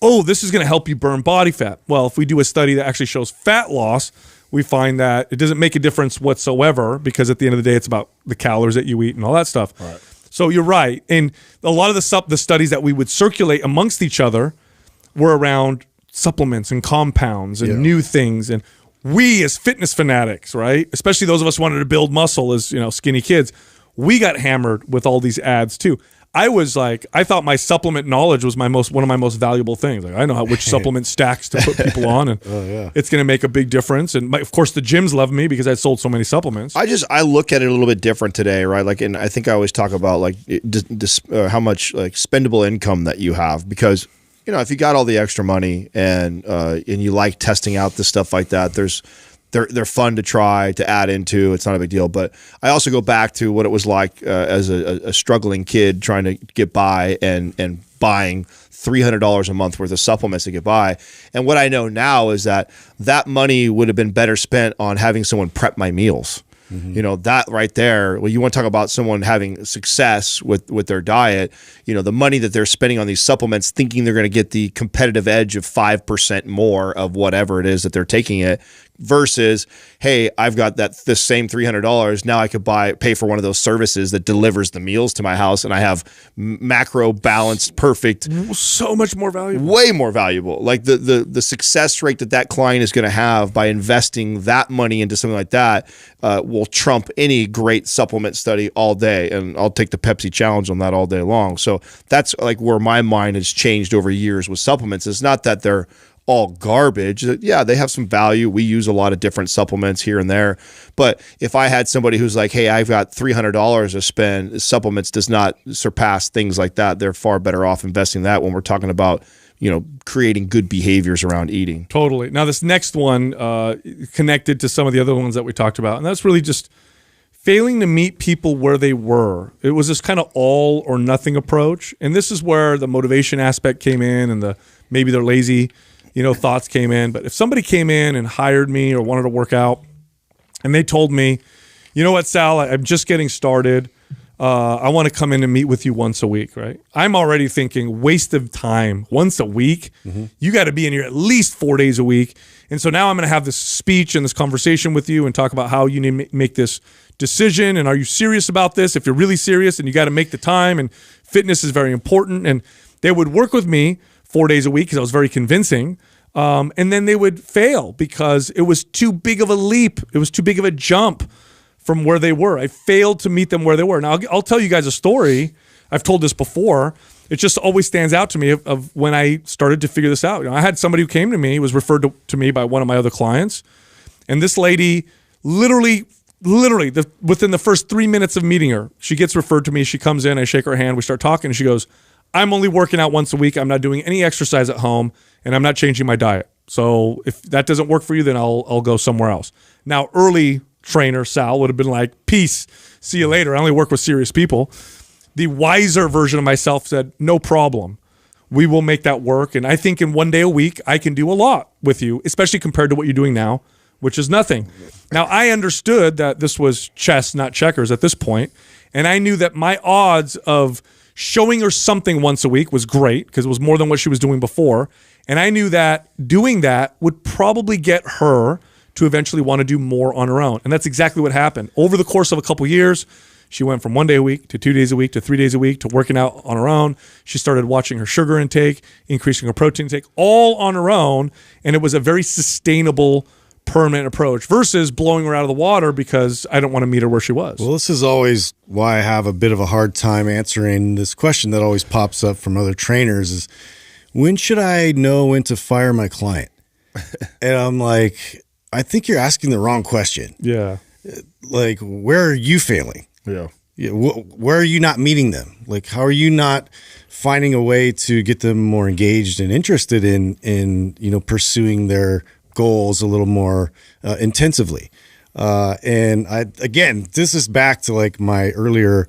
Speaker 1: Oh, this is going to help you burn body fat. Well, if we do a study that actually shows fat loss, we find that it doesn't make a difference whatsoever, because at the end of the day, it's about the calories that you eat and all that stuff.
Speaker 2: Right.
Speaker 1: So you're right. And a lot of the studies that we would circulate amongst each other were around supplements and compounds and new things. And we as fitness fanatics, right, especially those of us who wanted to build muscle as skinny kids, we got hammered with all these ads too. I thought my supplement knowledge was one of my most valuable things. Like, I know which supplement stacks to put people on, and it's going to make a big difference. And of course, the gyms love me because I sold so many supplements.
Speaker 2: I look at it a little bit different today, right? Like, and I think I always talk about how much spendable income that you have, because if you got all the extra money and you like testing out the stuff like that, they're fun to try to add into. It's not a big deal. But I also go back to what it was like as a struggling kid trying to get by and buying $300 a month worth of supplements to get by. And what I know now is that money would have been better spent on having someone prep my meals. You know, that right there, well, you want to talk about someone having success with their diet, you know, the money that they're spending on these supplements, thinking they're going to get the competitive edge of 5% more of whatever it is that they're taking it, versus, hey, I've got this same $300. Now I could pay for one of those services that delivers the meals to my house, and I have macro balanced, perfect,
Speaker 1: So much more valuable.
Speaker 2: way more valuable. Like the success rate that client is going to have by investing that money into something like that will trump any great supplement study all day. And I'll take the Pepsi challenge on that all day long. So that's like where my mind has changed over years with supplements. It's not that they're all garbage. Yeah, they have some value. We use a lot of different supplements here and there. But if I had somebody who's like, hey, I've got $300 to spend, supplements does not surpass things like that. They're far better off investing that when we're talking about, you know, creating good behaviors around eating.
Speaker 1: Totally. Now, this next one connected to some of the other ones that we talked about, and that's really just failing to meet people where they were. It was this kind of all or nothing approach. And this is where the motivation aspect came in, and maybe they're lazy, you know, thoughts came in. But if somebody came in and hired me or wanted to work out and they told me, you know what, Sal, I'm just getting started. I want to come in and meet with you once a week, right? I'm already thinking waste of time. Once a week, you got to be in here at least 4 days a week. And so now I'm going to have this speech and this conversation with you and talk about how you need to make this decision. And are you serious about this? If you're really serious, and you got to make the time, and fitness is very important. And they would work with me 4 days a week because I was very convincing. And then they would fail because it was too big of a leap. It was too big of a jump from where they were. I failed to meet them where they were. Now, I'll tell you guys a story. I've told this before. It just always stands out to me of when I started to figure this out. You know, I had somebody who came to me, was referred to me by one of my other clients. And this lady, literally within the first 3 minutes of meeting her, she gets referred to me. She comes in, I shake her hand, we start talking, and she goes, I'm only working out once a week. I'm not doing any exercise at home, and I'm not changing my diet. So if that doesn't work for you, then I'll go somewhere else. Now, early trainer Sal would have been like, peace, see you later. I only work with serious people. The wiser version of myself said, no problem. We will make that work. And I think in 1 day a week, I can do a lot with you, especially compared to what you're doing now, which is nothing. Now, I understood that this was chess, not checkers at this point, and I knew that my odds of showing her something once a week was great because it was more than what she was doing before. And I knew that doing that would probably get her to eventually want to do more on her own. And that's exactly what happened. Over the course of a couple years, she went from 1 day a week to 2 days a week to 3 days a week to working out on her own. She started watching her sugar intake, increasing her protein intake, all on her own. And it was a very sustainable, permanent approach versus blowing her out of the water because I don't want to meet her where she was.
Speaker 3: Well, this is always why I have a bit of a hard time answering this question that always pops up from other trainers is, when should I know when to fire my client? And I'm like, I think you're asking the wrong question.
Speaker 1: Yeah.
Speaker 3: Like, where are you failing?
Speaker 2: Yeah.
Speaker 3: Where are you not meeting them? Like, how are you not finding a way to get them more engaged and interested in you know, pursuing their goals a little more intensively? And again, this is back to like my earlier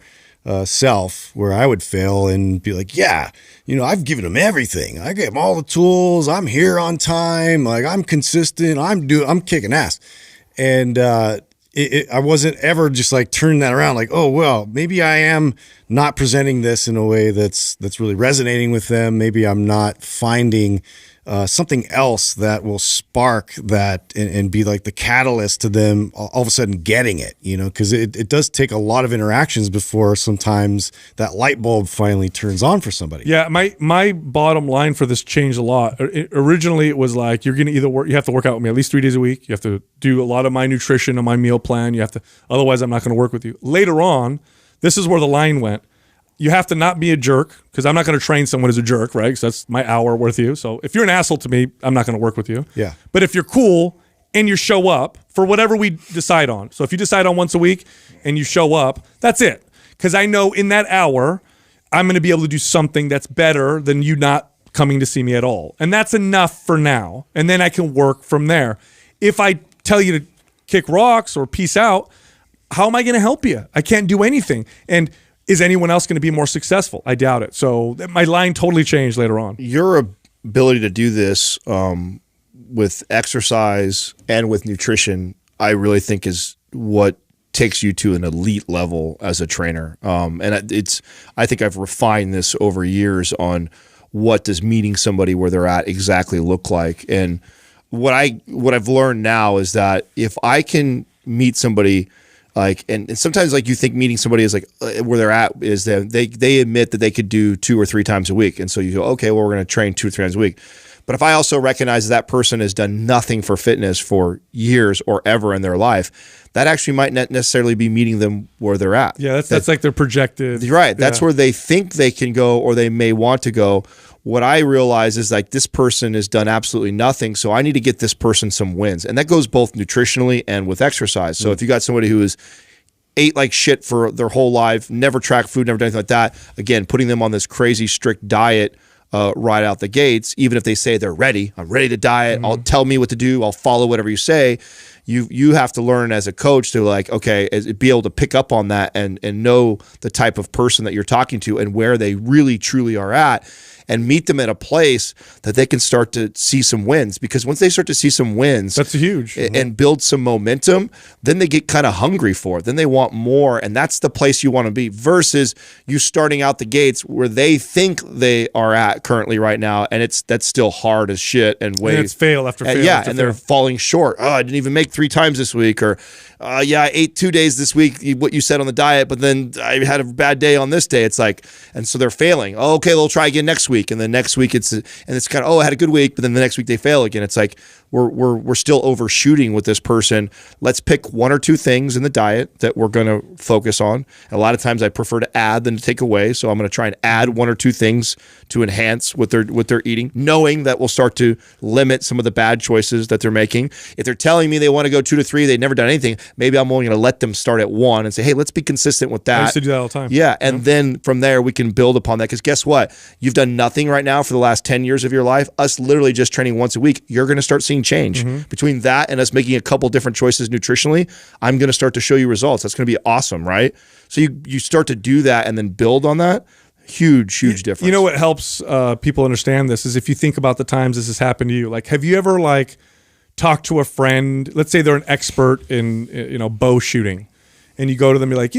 Speaker 3: self, where I would fail and be like, yeah, you know, I've given them everything. I gave them all the tools. I'm here on time. Like, I'm consistent. I'm kicking ass. And I wasn't ever just like turning that around. Like, oh, well, maybe I am not presenting this in a way that's really resonating with them. Maybe I'm not finding something else that will spark that and be like the catalyst to them all of a sudden getting it, you know, because it does take a lot of interactions before sometimes that light bulb finally turns on for somebody.
Speaker 1: Yeah, my bottom line for this changed a lot. Originally, it was like, you're going to you have to work out with me at least 3 days a week. You have to do a lot of my nutrition and my meal plan. You have to, otherwise I'm not going to work with you. Later on, this is where the line went. You have to not be a jerk, because I'm not going to train someone as a jerk, right? Because that's my hour worth you. So if you're an asshole to me, I'm not going to work with you.
Speaker 3: Yeah.
Speaker 1: But if you're cool and you show up for whatever we decide on. So if you decide on once a week and you show up, that's it. Because I know in that hour, I'm going to be able to do something that's better than you not coming to see me at all. And that's enough for now. And then I can work from there. If I tell you to kick rocks or peace out, how am I going to help you? I can't do anything. And is anyone else going to be more successful? I doubt it. So my line totally changed later on.
Speaker 2: Your ability to do this with exercise and with nutrition, I really think is what takes you to an elite level as a trainer. And I think I've refined this over years on what does meeting somebody where they're at exactly look like. And what I've learned now is that if I can meet somebody like, and sometimes like you think meeting somebody is like where they're at is that they admit that they could do 2 or 3 times a week. And so you go, okay, well, we're going to train 2 or 3 times a week. But if I also recognize that person has done nothing for fitness for years or ever in their life, that actually might not necessarily be meeting them where they're at.
Speaker 1: Yeah, that's like their projected.
Speaker 2: Right. That's where they think they can go or they may want to go. What I realize is like this person has done absolutely nothing, so I need to get this person some wins. And that goes both nutritionally and with exercise. So if you got somebody who is ate like shit for their whole life, never tracked food, never done anything like that, again, putting them on this crazy strict diet right out the gates, even if they say they're ready, I'm ready to diet, I'll tell me what to do, I'll follow whatever you say. You have to learn as a coach to like, okay, be able to pick up on that and know the type of person that you're talking to and where they really truly are at, and meet them at a place that they can start to see some wins. Because once they start to see some wins,
Speaker 1: that's huge,
Speaker 2: and build some momentum, then they get kind of hungry for it. Then they want more, and that's the place you want to be. Versus you starting out the gates where they think they are at currently right now, and that's still hard as shit and way.
Speaker 1: And it's fail after fail.
Speaker 2: Yeah,
Speaker 1: after
Speaker 2: and they're falling short. Oh, I didn't even make 3 times this week, or yeah, I ate 2 days this week, what you said on the diet, but then I had a bad day on this day. It's like, and so they're failing. Oh, okay, they'll try again next week, and then next week it's kind of, oh, I had a good week, but then the next week they fail again. It's like we're still overshooting with this person. Let's pick 1 or 2 things in the diet that we're going to focus on. And a lot of times I prefer to add than to take away, so I'm going to try and add 1 or 2 things to enhance what they're eating, knowing that we'll start to limit some of the bad choices that they're making. If they're telling me they want to go 2 to 3, they've never done anything, maybe I'm only going to let them start at 1 and say, hey, let's be consistent with that.
Speaker 1: I used to do that all the time.
Speaker 2: Yeah, and then from there we can build upon that, because guess what? You've done nothing right now for the last 10 years of your life. Us literally just training once a week, you're going to start seeing change. Between that and us making a couple different choices nutritionally, I'm going to start to show you results. That's going to be awesome, right? So you start to do that and then build on that. Huge difference.
Speaker 1: You know what helps people understand this is if you think about the times this has happened to you. Like, have you ever like talked to a friend? Let's say they're an expert in bow shooting, and you go to them, you're like,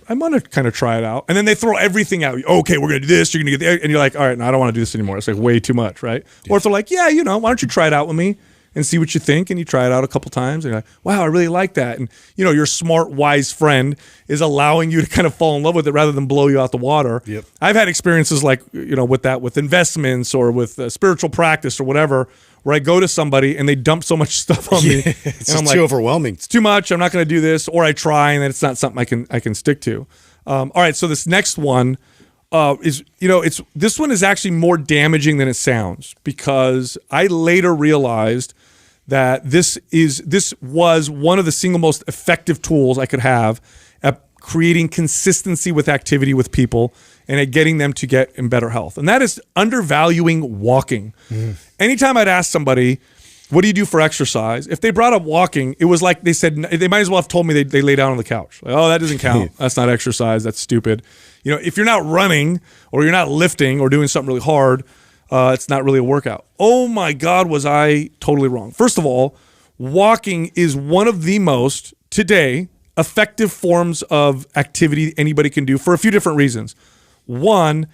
Speaker 1: I'm gonna kind of try it out, and then they throw everything out. Okay, we're gonna do this. You're gonna get there, and you're like, all right, no, I don't want to do this anymore. It's like way too much, right? Yeah. Or if they're like, yeah, why don't you try it out with me and see what you think, and you try it out a couple times, and you're like, wow, I really like that. And your smart, wise friend is allowing you to kind of fall in love with it rather than blow you out the water.
Speaker 3: Yep.
Speaker 1: I've had experiences like, with that, with investments or with spiritual practice or whatever, where I go to somebody and they dump so much stuff on me.
Speaker 3: It's and I'm like, too overwhelming.
Speaker 1: It's too much. I'm not going to do this. Or I try and then it's not something I can stick to. All right. So this next one this one is actually more damaging than it sounds, because I later realized that this was one of the single most effective tools I could have at creating consistency with activity with people and at getting them to get in better health. And that is undervaluing walking. Anytime I'd ask somebody, what do you do for exercise? If they brought up walking, it was like they said, they might as well have told me they lay down on the couch. Like, oh, that doesn't count. That's not exercise. That's stupid. If you're not running or you're not lifting or doing something really hard, it's not really a workout. Oh my God, was I totally wrong. First of all, walking is one of the most, today, effective forms of activity anybody can do for a few different reasons. One,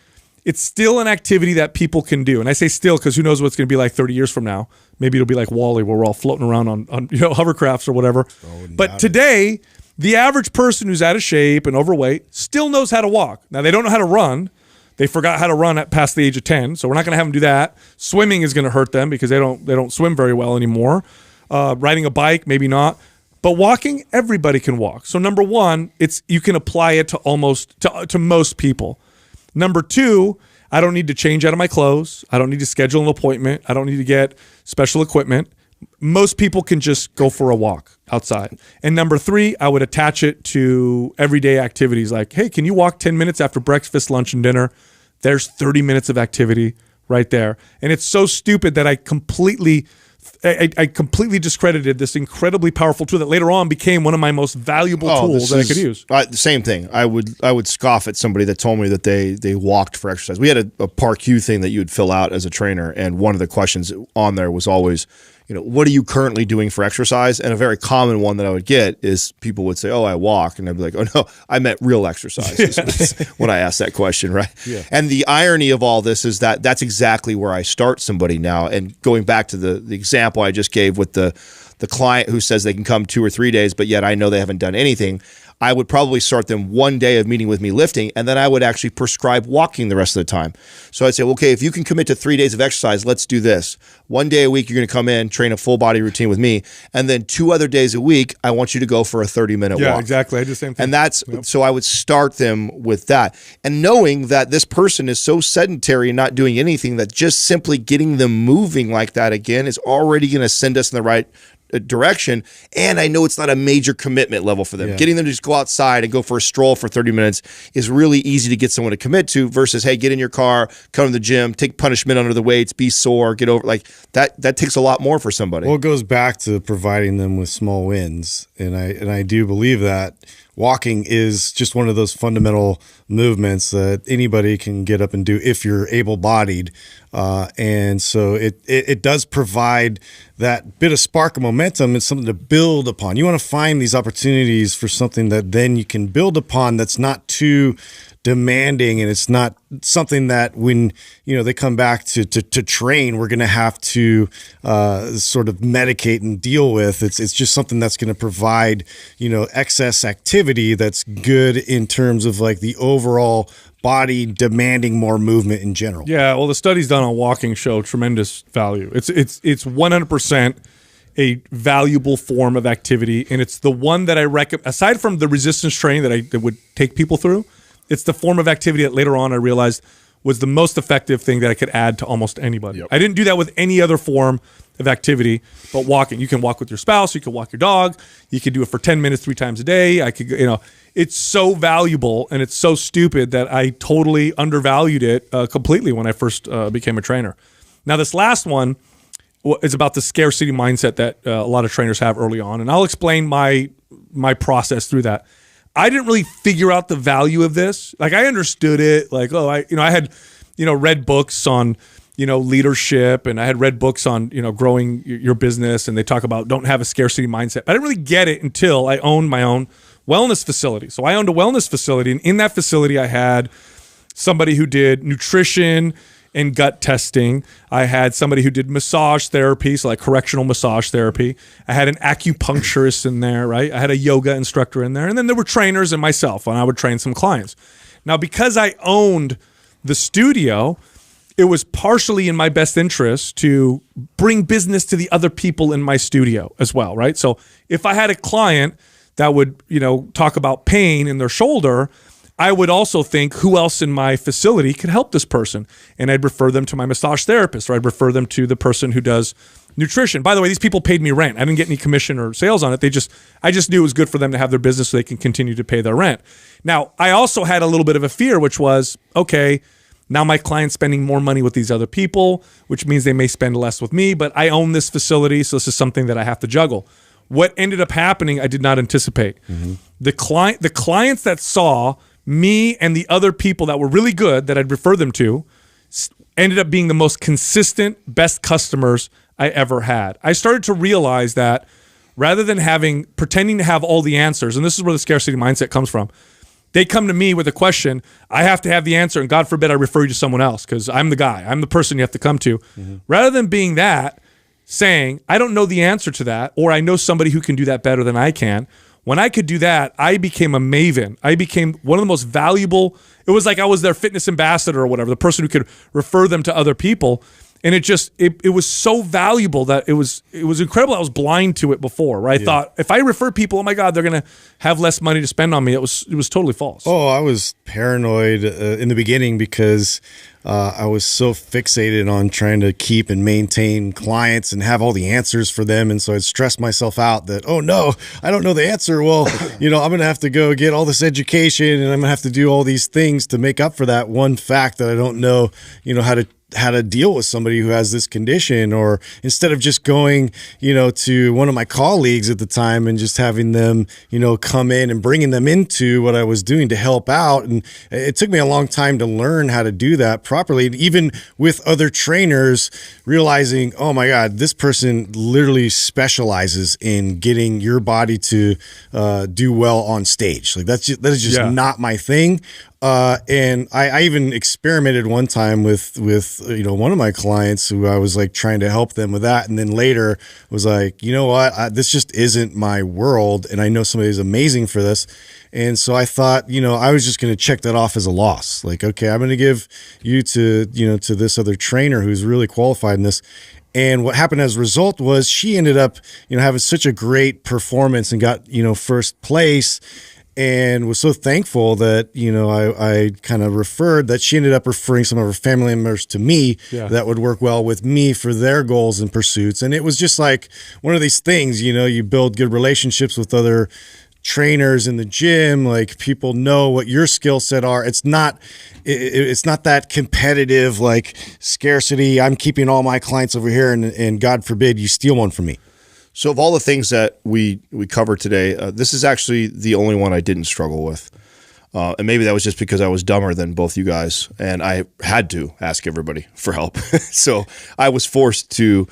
Speaker 1: it's still an activity that people can do. And I say still because who knows what it's going to be like 30 years from now. Maybe it'll be like WALL-E, where we're all floating around on hovercrafts or whatever. But today, the average person who's out of shape and overweight still knows how to walk. Now, they don't know how to run. They forgot how to run at past the age of 10, so we're not going to have them do that. Swimming is going to hurt them because they don't swim very well anymore. Riding a bike, maybe not. But walking, everybody can walk. So number one, you can apply it to most people. Number two, I don't need to change out of my clothes. I don't need to schedule an appointment. I don't need to get special equipment. Most people can just go for a walk outside. And number three, I would attach it to everyday activities like, hey, can you walk 10 minutes after breakfast, lunch, and dinner? There's 30 minutes of activity right there. And it's so stupid that I completely discredited this incredibly powerful tool that later on became one of my most valuable tools that I could use.
Speaker 2: The same thing. I would scoff at somebody that told me that they walked for exercise. We had a PARQ thing that you would fill out as a trainer, and one of the questions on there was always, what are you currently doing for exercise? And a very common one that I would get is people would say, oh, I walk. And I'd be like, oh, no, I meant real exercise when I asked that question, right?
Speaker 1: Yeah.
Speaker 2: And the irony of all this is that that's exactly where I start somebody now. And going back to the example I just gave with the client who says they can come 2 or 3 days, but yet I know they haven't done anything, I would probably start them one day of meeting with me lifting, and then I would actually prescribe walking the rest of the time. So I'd say, well, okay, if you can commit to 3 days of exercise, let's do this. 1 day a week, you're going to come in, train a full body routine with me, and then 2 other days a week, I want you to go for a 30-minute walk.
Speaker 1: Yeah, exactly. I do the same thing.
Speaker 2: And that's so I would start them with that, and knowing that this person is so sedentary and not doing anything that just simply getting them moving like that again is already going to send us in the right direction. And I know it's not a major commitment level for them.
Speaker 3: Yeah.
Speaker 2: Getting them to just go outside and go for a stroll for 30 minutes is really easy to get someone to commit to versus, hey, get in your car, come to the gym, take punishment under the weights, be sore, get over like that takes a lot more for somebody.
Speaker 3: Well, it goes back to providing them with small wins. And I do believe that walking is just one of those fundamental movements that anybody can get up and do if you're able-bodied. And so it does provide that bit of spark of momentum and something to build upon. You want to find these opportunities for something that then you can build upon that's not too demanding, and it's not something that when they come back to train, we're going to have to sort of medicate and deal with. It's just something that's going to provide excess activity that's good in terms of like the overall body demanding more movement in general.
Speaker 1: Yeah, well, the studies done on walking show tremendous value. It's 100% a valuable form of activity, and it's the one that I recommend. Aside from the resistance training that would take people through, it's the form of activity that later on I realized was the most effective thing that I could add to almost anybody.
Speaker 2: Yep.
Speaker 1: I didn't do that with any other form of activity, but walking. You can walk with your spouse, you can walk your dog, you can do it for 10 minutes 3 times a day. I could, it's so valuable and it's so stupid that I totally undervalued it completely when I first became a trainer. Now, this last one is about the scarcity mindset that a lot of trainers have early on, and I'll explain my process through that. I didn't really figure out the value of this. Like, I understood it. Like, I had, read books on, leadership, and I had read books on, growing your business, and they talk about don't have a scarcity mindset. I didn't really get it until I owned my own wellness facility. So I owned a wellness facility, and in that facility, I had somebody who did nutrition and gut testing. I had somebody who did massage therapy, so like correctional massage therapy. I had an acupuncturist in there, right? I had a yoga instructor in there. And then there were trainers and myself, and I would train some clients. Now, because I owned the studio, it was partially in my best interest to bring business to the other people in my studio as well, right? So if I had a client that would, talk about pain in their shoulder, I would also think who else in my facility could help this person. And I'd refer them to my massage therapist, or I'd refer them to the person who does nutrition. By the way, these people paid me rent. I didn't get any commission or sales on it. I just knew it was good for them to have their business so they can continue to pay their rent. Now, I also had a little bit of a fear, which was, okay, now my client's spending more money with these other people, which means they may spend less with me, but I own this facility, so this is something that I have to juggle. What ended up happening, I did not anticipate. Mm-hmm. The clients that saw me and the other people that were really good that I'd refer them to ended up being the most consistent, best customers I ever had. I started to realize that rather than pretending to have all the answers, and this is where the scarcity mindset comes from, they come to me with a question, I have to have the answer, and God forbid I refer you to someone else because I'm the guy. I'm the person you have to come to. Mm-hmm. Rather than being that, saying, I don't know the answer to that, or I know somebody who can do that better than I can. When I could do that, I became a maven. I became one of the most valuable. It was like I was their fitness ambassador or whatever, the person who could refer them to other people. And it was so valuable that it was incredible. I was blind to it before, right? I thought if I refer people, oh my God, they're going to have less money to spend on me. It was totally false.
Speaker 3: Oh, I was paranoid in the beginning because I was so fixated on trying to keep and maintain clients and have all the answers for them. And so I'd stress myself out that, oh no, I don't know the answer. Well, I'm going to have to go get all this education and I'm going to have to do all these things to make up for that one fact that I don't know, how to how to deal with somebody who has this condition, or instead of just going, to one of my colleagues at the time and just having them, come in and bringing them into what I was doing to help out. And it took me a long time to learn how to do that properly. And even with other trainers, realizing, oh my God, this person literally specializes in getting your body to do well on stage. Like that is just not my thing. And I even experimented one time with one of my clients who I was like trying to help them with that, and then later was like, you know what, this just isn't my world, and I know somebody who's amazing for this. And so I thought, I was just going to check that off as a loss. Like, okay, I'm going to give you to this other trainer who's really qualified in this. And what happened as a result was she ended up, having such a great performance and got, first place, and was so thankful that, I kind of referred that she ended up referring some of her family members to me that would work well with me for their goals and pursuits. And it was just like one of these things, you build good relationships with other trainers in the gym. Like, people know what your skill set are. It's not that competitive, like scarcity. I'm keeping all my clients over here, and God forbid you steal one from me.
Speaker 2: So of all the things that we covered today, this is actually the only one I didn't struggle with. And maybe that was just because I was dumber than both you guys, and I had to ask everybody for help. So I was forced to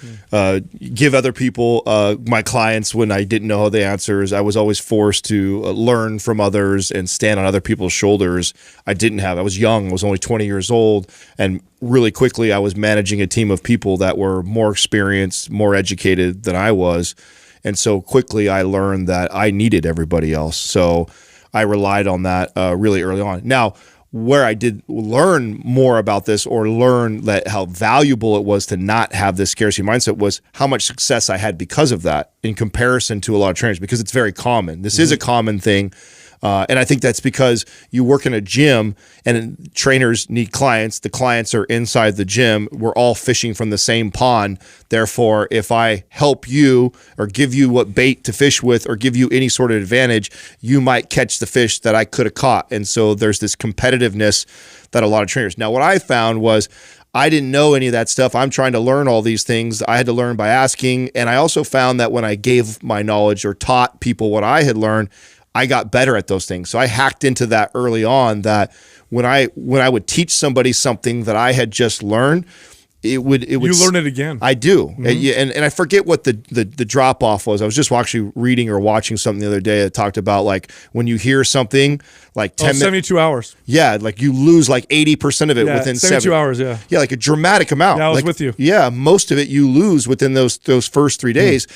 Speaker 2: give other people, my clients, when I didn't know the answers. I was always forced to learn from others and stand on other people's shoulders. I was young. I was only 20 years old, and really quickly I was managing a team of people that were more experienced, more educated than I was. And so quickly I learned that I needed everybody else. So I relied on that really early on. Now, where I did learn more about this, or learn that how valuable it was to not have this scarcity mindset, was how much success I had because of that in comparison to a lot of trainers, because it's very common. This is a common thing. And I think that's because you work in a gym and trainers need clients. The clients are inside the gym. We're all fishing from the same pond. Therefore, if I help you or give you what bait to fish with or give you any sort of advantage, you might catch the fish that I could have caught. And so there's this competitiveness that a lot of trainers. Now, what I found was I didn't know any of that stuff. I'm trying to learn all these things. I had to learn by asking. And I also found that when I gave my knowledge or taught people what I had learned, I got better at those things. So I hacked into that early on, that when I would teach somebody something that I had just learned, it would
Speaker 1: you learn it again.
Speaker 2: I do. And I forget what the drop off was. I was just actually reading or watching something the other day that talked about, like, when you hear something like
Speaker 1: 72 hours.
Speaker 2: Yeah, like you lose like 80% of it within
Speaker 1: 72 hours, yeah.
Speaker 2: Yeah, like a dramatic amount.
Speaker 1: Yeah, I was
Speaker 2: like,
Speaker 1: with you.
Speaker 2: Yeah, most of it you lose within those first 3 days.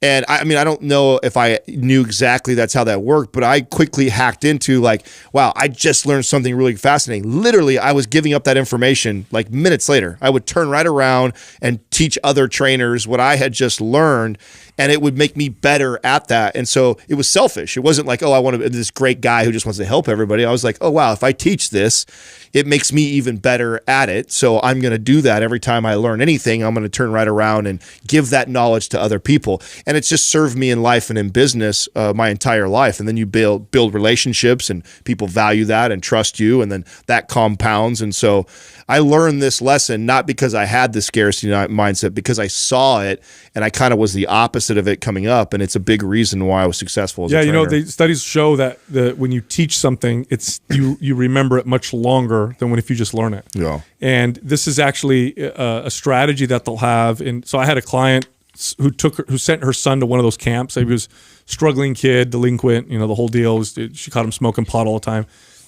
Speaker 2: And I mean, I don't know if I knew exactly that's how that worked, but I quickly hacked into, like, wow, I just learned something really fascinating. Literally, I was giving up that information like minutes later. I would turn right around and teach other trainers what I had just learned, and it would make me better at that. And so it was selfish. It wasn't like, oh, I want to be this great guy who just wants to help everybody. I was like, oh, wow, if I teach this, it makes me even better at it. So I'm going to do that every time I learn anything. I'm going to turn right around and give that knowledge to other people. And it's just served me in life and in business my entire life. And then you build relationships, and people value that and trust you, and then that compounds. And so I learned this lesson not because I had the scarcity mindset, because I saw it, and I kind of was the opposite of it coming up. And it's a big reason why I was successful as a trainer.
Speaker 1: The studies show that when you teach something, it's you remember it much longer than if you just learn it. Yeah. And this is actually a strategy that they'll have. And so I had a client who sent her son to one of those camps. He was a struggling kid, delinquent, the whole deal. She caught him smoking pot all the time.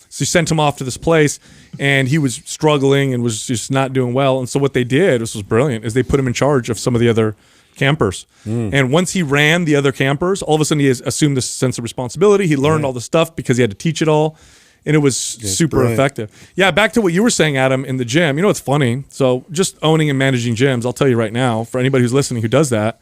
Speaker 1: So she sent him off to this place, and he was struggling and was just not doing well. And so what they did, this was brilliant, is they put him in charge of some of the other campers. And once he ran the other campers, all of a sudden he has assumed this sense of responsibility. He learned all the stuff because he had to teach it all. And it was super effective. Yeah, back to what you were saying, Adam, in the gym. It's funny. So just owning and managing gyms, I'll tell you right now, for anybody who's listening who does that,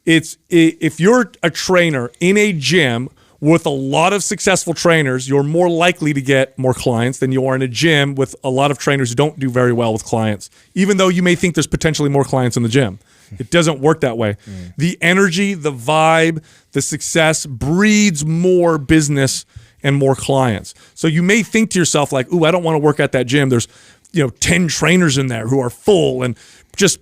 Speaker 1: if you're a trainer in a gym with a lot of successful trainers, you're more likely to get more clients than you are in a gym with a lot of trainers who don't do very well with clients, even though you may think there's potentially more clients in the gym. It doesn't work that way. The energy, the vibe, the success breeds more business and more clients. So you may think to yourself like, ooh, I don't want to work at that gym. There's 10 trainers in there who are full and just,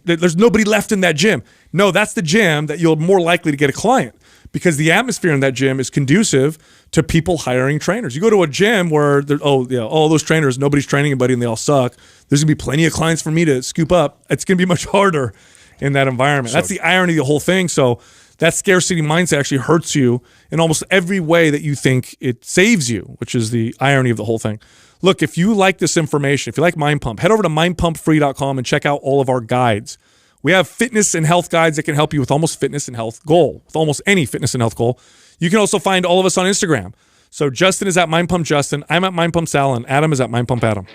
Speaker 1: there's nobody left in that gym. No, that's the gym that you're more likely to get a client, because the atmosphere in that gym is conducive to people hiring trainers. You go to a gym where all those trainers, nobody's training anybody and they all suck. There's gonna be plenty of clients for me to scoop up. It's gonna be much harder in that environment. That's the irony of the whole thing. So that scarcity mindset actually hurts you in almost every way that you think it saves you, which is the irony of the whole thing. Look, if you like this information, if you like Mind Pump, head over to mindpumpfree.com and check out all of our guides. We have fitness and health guides that can help you with almost fitness and health goal, with almost any fitness and health goal. You can also find all of us on Instagram. So Justin is at Mind Pump Justin. I'm at Mind Pump Sal, and Adam is at Mind Pump Adam.